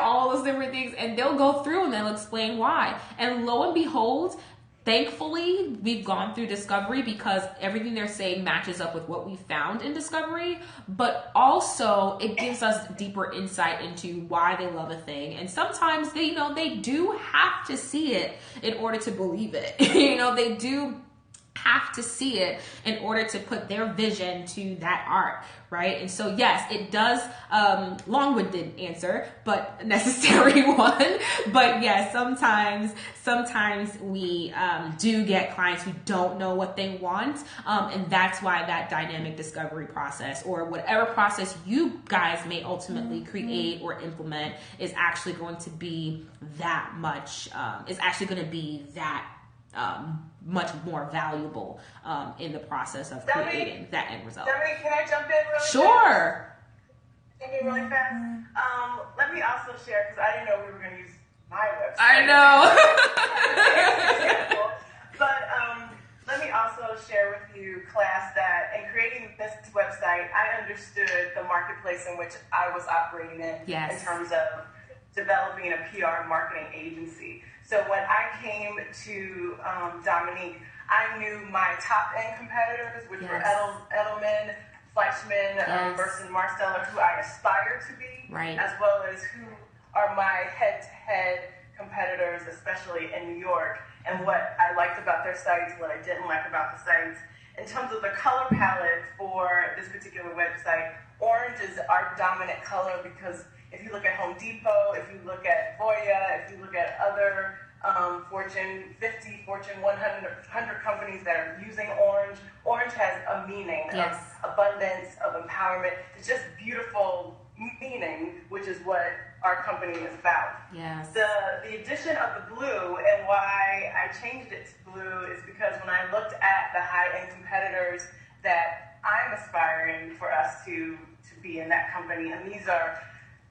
all those different things. And they'll go through and they'll explain why. And lo and behold, thankfully, we've gone through discovery, because everything they're saying matches up with what we found in discovery. But also, it gives us deeper insight into why they love a thing. And sometimes they do have to see it in order to believe it. They do have to see it in order to put their vision to that art, right? And so yes, it does, long-winded answer, but necessary one. But yes, sometimes we do get clients who don't know what they want, and that's why that dynamic discovery process, or whatever process you guys may ultimately create or implement, is actually going to be that much, much more valuable in the process of creating that end result. Dominique, can I jump in really Sure. fast? Can you really fast? Let me also share, because I didn't know we were going to use my website. I know. But let me also share with you, class, that in creating this website, I understood the marketplace in which I was operating in, Yes. in terms of developing a PR marketing agency. So when I came to Dominique, I knew my top-end competitors, which were Edelman, Fleischman, Burson Marsteller, who I aspire to be, right, as well as who are my head-to-head competitors, especially in New York, and what I liked about their sites, what I didn't like about the sites. In terms of the color palette for this particular website, orange is our dominant color, because if you look at Home Depot, if you look at Voya, if you look at other Fortune 50, Fortune 100 companies that are using orange, orange has a meaning of abundance, of empowerment. It's just beautiful meaning, which is what our company is about. Yes. The addition of the blue, and why I changed it to blue, is because when I looked at the high-end competitors that I'm aspiring for us to be in that company, and these are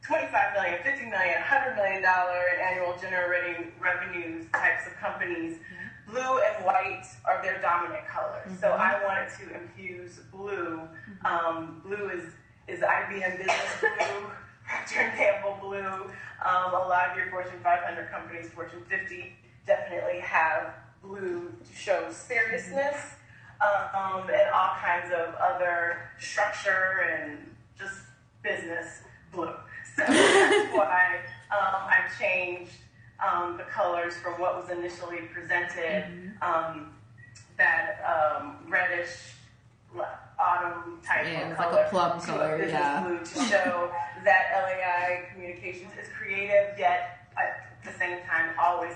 $25 million, $50 million, $100 million in annual generating revenues types of companies. Mm-hmm. Blue and white are their dominant colors. Mm-hmm. So I wanted to infuse blue. Mm-hmm. Blue is IBM Business Blue, Procter & Gamble Blue. A lot of your Fortune 500 companies, Fortune 50, definitely have blue to show seriousness, and all kinds of other structure and just business blue. So that's why I changed the colors from what was initially presented, that reddish autumn type of color, like a plum color, blue, to show that LAI Communications is creative, yet at the same time always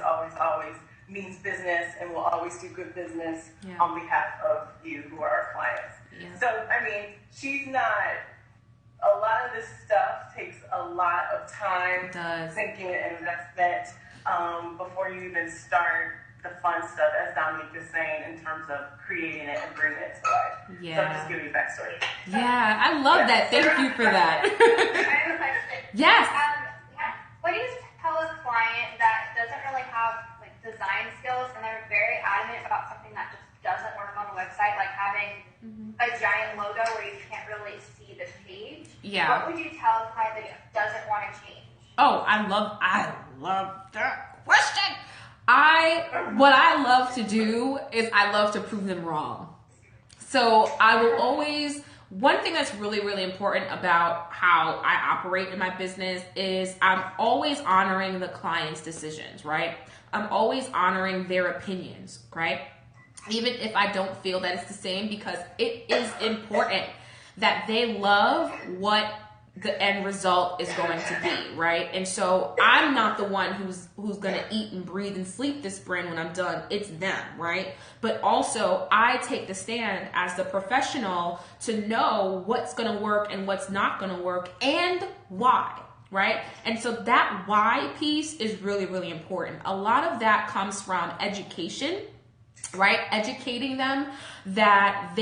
means business, and will always do good business on behalf of you who are our clients. Yeah. So, I mean, she's not a lot of this stuff takes a lot of time, thinking and investment before you even start the fun stuff, as Dominique is saying, in terms of creating it and bringing it to life. Yeah. So I'm just giving you backstory. Yeah, I love that. Thank you for that. I have a question. Yes. What do you tell a client that doesn't really have like design skills and they're very adamant about something that just doesn't work on the website, like having a giant logo where you can't really see the page? Yeah. What would you tell a client that doesn't want to change? Oh, I love that question. What I love to do is I love to prove them wrong. So I will always, one thing that's really, really important about how I operate in my business is I'm always honoring the client's decisions, right? I'm always honoring their opinions, right? Even if I don't feel that it's the same, because it is important that they love what the end result is going to be, right? And so I'm not the one who's going to eat and breathe and sleep this brand when I'm done. It's them, right? But also I take the stand as the professional to know what's going to work and what's not going to work and why, right? And so that why piece is really, really important. A lot of that comes from education, right? Educating them that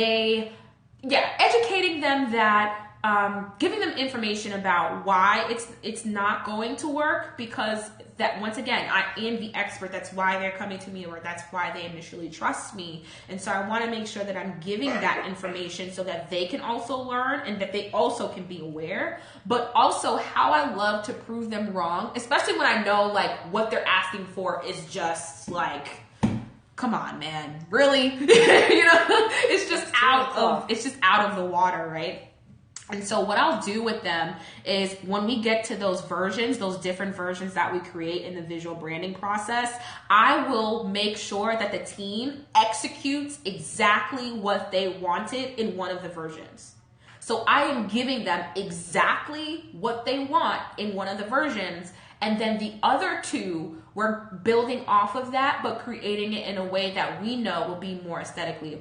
giving them information about why it's not going to work, because that, once again, I am the expert. That's why they're coming to me, or that's why they initially trust me. And so I want to make sure that I'm giving that information so that they can also learn and that they also can be aware. But also how I love to prove them wrong, especially when I know like what they're asking for is just like, come on, man, really? It's just out of the water, right? And so what I'll do with them is when we get to those versions, those different versions that we create in the visual branding process, I will make sure that the team executes exactly what they wanted in one of the versions. So I am giving them exactly what they want in one of the versions. And then the other two, we're building off of that, but creating it in a way that we know will be more aesthetically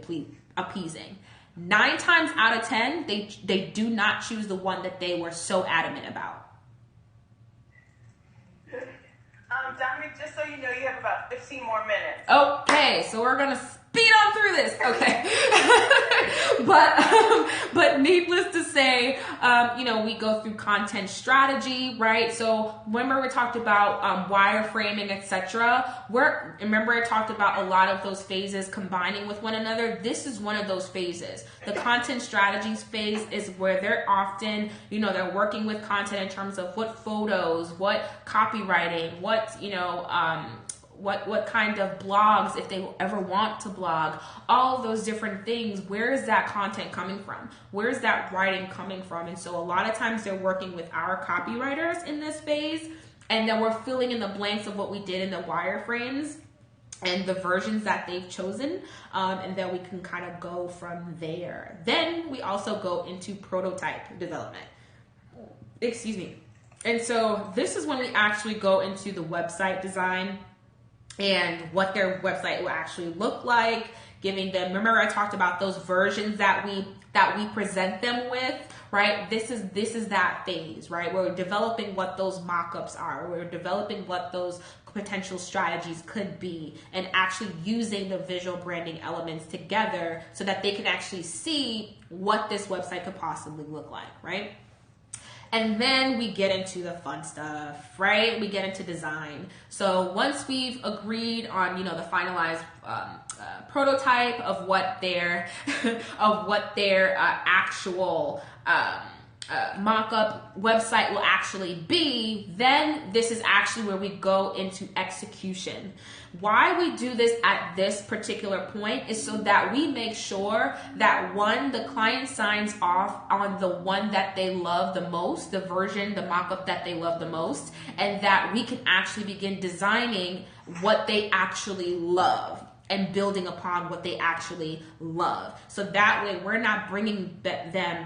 appeasing. 9 times out of 10, they do not choose the one that they were so adamant about. Dominique, just so you know, you have about 15 more minutes. Okay, so we're going to speed on through this. Okay. But needless to say, we go through content strategy, right? So remember we talked about wireframing, etc. Remember I talked about a lot of those phases combining with one another. This is one of those phases. The content strategies phase is where they're often, they're working with content in terms of what photos, what copywriting, what kind of blogs, if they ever want to blog, all of those different things. Where is that content coming from? Where is that writing coming from? And so a lot of times they're working with our copywriters in this phase, and then we're filling in the blanks of what we did in the wireframes and the versions that they've chosen, and then we can kind of go from there. Then we also go into prototype development. Excuse me. And so this is when we actually go into the website design and what their website will actually look like, giving them, remember I talked about those versions that we present them with, right? This is that phase, right? We're developing what those mock-ups are. We're developing what those potential strategies could be, and actually using the visual branding elements together so that they can actually see what this website could possibly look like, right? And then we get into the fun stuff, right? We get into design. So once we've agreed on, the finalized prototype of what their actual mock-up website will actually be, then this is actually where we go into execution. Why we do this at this particular point is so that we make sure that the client signs off on the one that they love the most, the version, the mock-up that they love the most, and that we can actually begin designing what they actually love. and building upon what they actually love. So that way we're not bringing them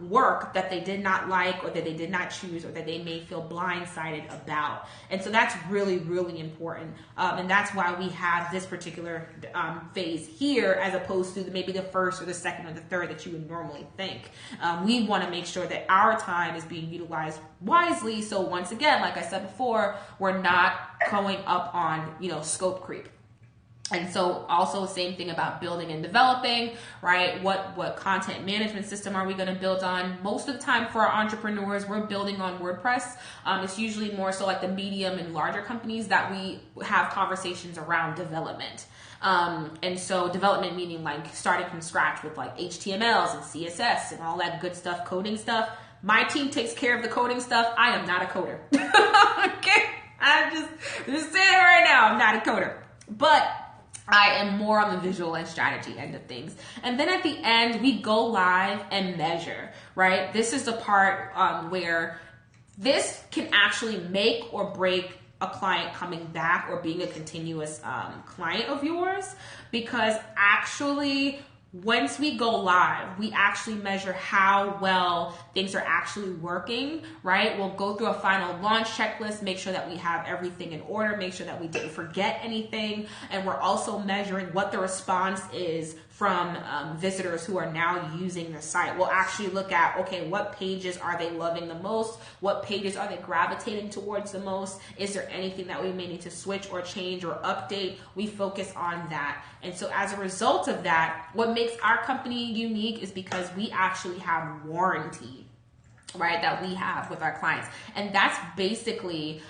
work that they did not like or that they did not choose or that they may feel blindsided about. And so that's really, really important. And that's why we have this particular phase here as opposed to maybe the first or the second or the third that you would normally think. We want to make sure that our time is being utilized wisely. So once again, like I said before, we're not going up on, scope creep. And so also same thing about building and developing, right? What content management system are we going to build on? Most of the time for our entrepreneurs, we're building on WordPress. It's usually more so like the medium and larger companies that we have conversations around development. And so development meaning like starting from scratch with like HTMLs and CSS and all that good stuff, coding stuff. My team takes care of the coding stuff. I am not a coder. Okay. I'm just saying it right now. I'm not a coder, but I am more on the visual and strategy end of things. And then at the end, we go live and measure, right? This is the part where this can actually make or break a client coming back or being a continuous client of yours, because actually once we go live, we actually measure how well things are actually working, right? We'll go through a final launch checklist, make sure that we have everything in order, make sure that we didn't forget anything. And we're also measuring what the response is from visitors who are now using the site. We'll actually look at, okay, what pages are they loving the most? What pages are they gravitating towards the most? Is there anything that we may need to switch or change or update? We focus on that. And so as a result of that, what makes our company unique is because we actually have warranty, right, that we have with our clients. And that's basically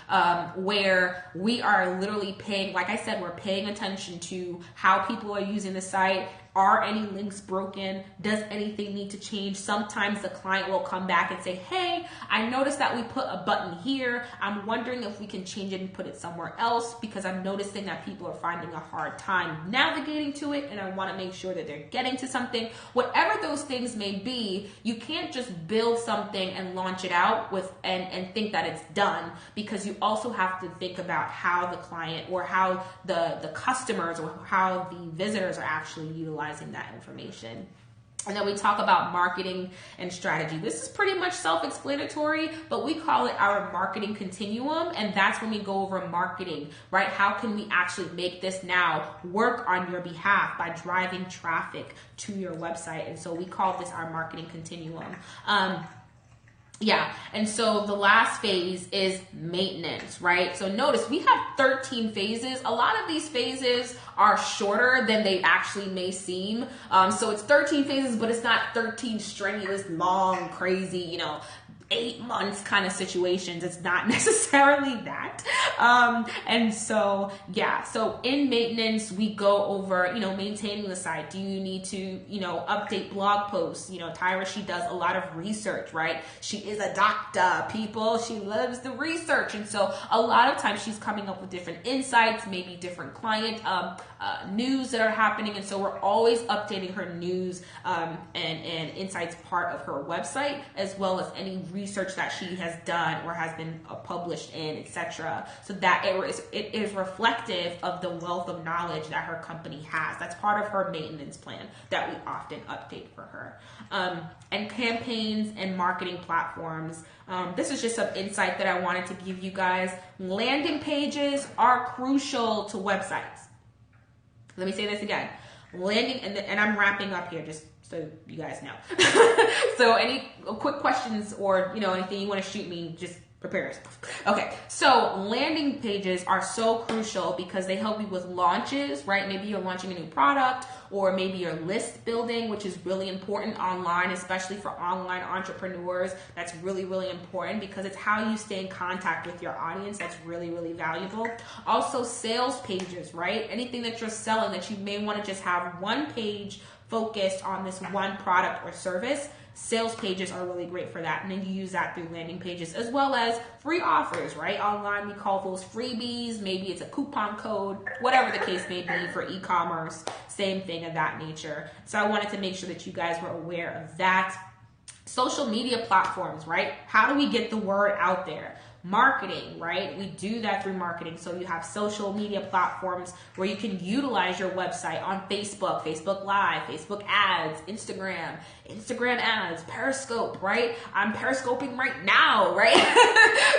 where we are literally paying, like I said, we're paying attention to how people are using the site. Are any links broken? Does anything need to change? Sometimes the client will come back and say, hey, I noticed that we put a button here. I'm wondering if we can change it and put it somewhere else because I'm noticing that people are finding a hard time navigating to it and I want to make sure that they're getting to something. Whatever those things may be, you can't just build something and launch it out with and think that it's done, because you also have to think about how the client or how the customers or how the visitors are actually utilizing that information. And then we talk about marketing and strategy. This is pretty much self-explanatory, but we call it our marketing continuum. And that's when we go over marketing, right? How can we actually make this now work on your behalf by driving traffic to your website? And so we call this our marketing continuum. Yeah, and so the last phase is maintenance, right? So notice we have 13 phases. A lot of these phases are shorter than they actually may seem. So it's 13 phases, but it's not 13 strenuous, long, crazy, 8 months kind of situations. It's not necessarily that. And so, yeah, so in maintenance, we go over, maintaining the site. Do you need to, update blog posts? Tyrha, she does a lot of research, right? She is a doctor, people. She loves the research. And so a lot of times she's coming up with different insights, maybe different client news that are happening. And so we're always updating her news and insights part of her website, as well as any research that she has done or has been published in, etc. So that it is reflective of the wealth of knowledge that her company has. That's part of her maintenance plan that we often update for her. And campaigns and marketing platforms. This is just some insight that I wanted to give you guys. Landing pages are crucial to websites. Let me say this again. And I'm wrapping up here just so you guys know. So any quick questions or, anything you want to shoot me, just prepare yourself. Okay, so landing pages are so crucial because they help you with launches, right? Maybe you're launching a new product, or maybe you're list building, which is really important online, especially for online entrepreneurs. That's really, really important because it's how you stay in contact with your audience. That's really, really valuable. Also, sales pages, right? Anything that you're selling that you may want to just have one page focused on this one product or service. Sales pages are really great for that. And then you use that through landing pages, as well as free offers, right? Online, we call those freebies. Maybe it's a coupon code, whatever the case may be for e-commerce, same thing of that nature. So I wanted to make sure that you guys were aware of that. Social media platforms, right? How do we get the word out there? Marketing, right? We do that through marketing. So you have social media platforms where you can utilize your website on Facebook, Facebook Live, Facebook ads, Instagram ads, Periscope, right? I'm Periscoping right now, right?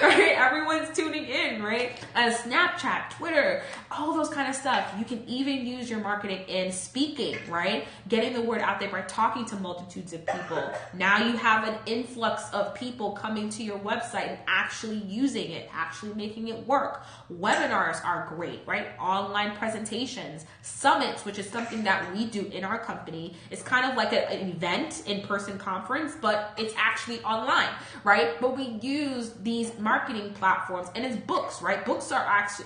Right? Everyone's tuning in, right? Snapchat, Twitter, all those kind of stuff. You can even use your marketing in speaking, right? Getting the word out there by talking to multitudes of people. Now you have an influx of people coming to your website and actually using it, actually making it work. Webinars are great, right? Online presentations, summits, which is something that we do in our company. It's kind of like an event, in-person conference, but it's actually online, right? But we use these marketing platforms, and it's books, right? Books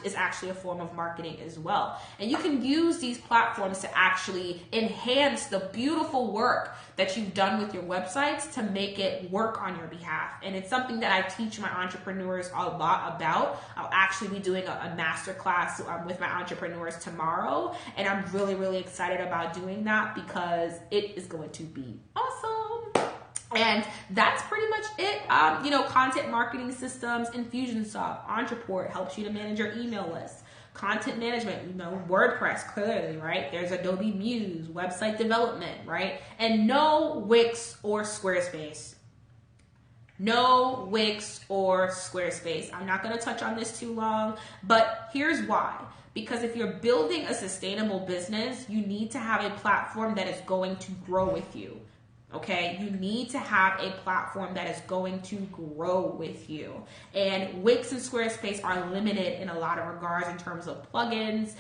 is actually a form of marketing as well. And you can use these platforms to actually enhance the beautiful work that you've done with your websites to make it work on your behalf. And it's something that I teach my entrepreneurs a lot about. I'll actually be doing a master class with my entrepreneurs tomorrow. And I'm really, really excited about doing that because it is going to be awesome. And that's pretty much it. Content marketing systems, Infusionsoft, Entreport helps you to manage your email list. Content management, WordPress, clearly, right? There's Adobe Muse, website development, right? And no Wix or Squarespace. No Wix or Squarespace. I'm not going to touch on this too long, but here's why. Because if you're building a sustainable business, you need to have a platform that is going to grow with you. Okay, you need to have a platform that is going to grow with you. And Wix and Squarespace are limited in a lot of regards in terms of plugins,